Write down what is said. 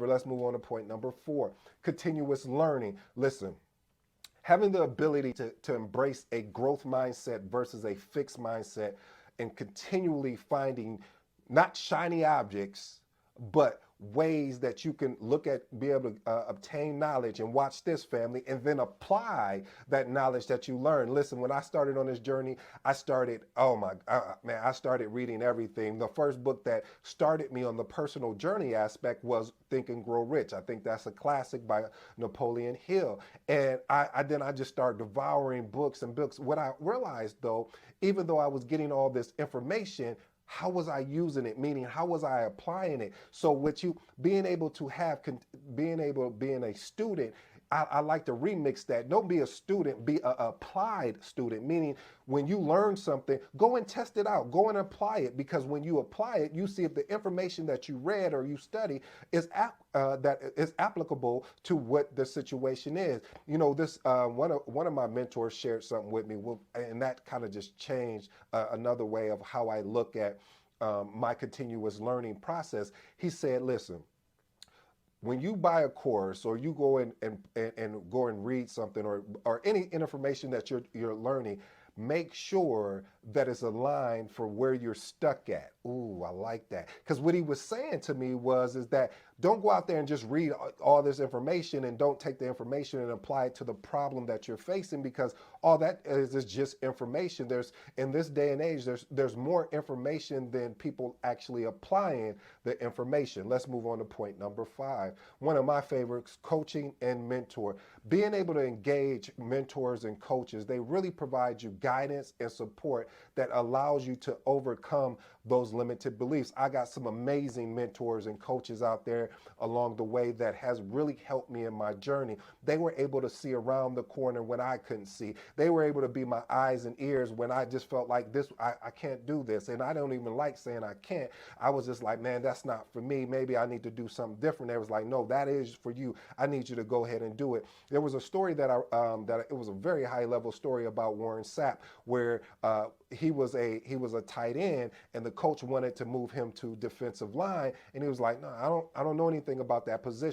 Let's move on to point number 4, continuous learning. Listen, having the ability to embrace a growth mindset versus a fixed mindset and continually finding not shiny objects, but ways that you can look at, be able to obtain knowledge and watch this, family, and then apply that knowledge that you learn. Listen, when I started on this journey, I started, oh my, man, I started reading everything. The first book that started me on the personal journey aspect was Think and Grow Rich. I think that's a classic by Napoleon Hill. And I just started devouring books and books. What I realized though, even though I was getting all this information, how was I using it? Meaning, how was I applying it? So with you being able to have, being a student, I like to remix that. Don't be a student, be an applied student. Meaning, when you learn something, go and test it out. Go and apply it, because when you apply it, you see if the information that you read or you study that is applicable to what the situation is. You know, this one of my mentors shared something with me, and that kind of just changed another way of how I look at my continuous learning process. He said, listen, when you buy a course or you go in and go and read something, or any information that you're learning, make sure that it's aligned for where you're stuck at. Ooh, I like that. Because what he was saying to me is that don't go out there and just read all this information and don't take the information and apply it to the problem that you're facing, because all that is just information. There's, in this day and age, there's more information than people actually applying the information. Let's move on to point number 5. One of my favorites, coaching and mentor. Being able to engage mentors and coaches, they really provide you guidance and support that allows you to overcome those limited beliefs. I got some amazing mentors and coaches out there along the way that has really helped me in my journey. They were able to see around the corner when I couldn't see. They were able to be my eyes and ears when I just felt like this, I can't do this. And I don't even like saying I can't. I was just like, man, that's not for me. Maybe I need to do something different. They was like, no, that is for you. I need you to go ahead and do it. There was a story that it was a very high level story about Warren Sapp, where he was a tight end, and the coach wanted to move him to defensive line, and he was like, no, I don't know anything about that position.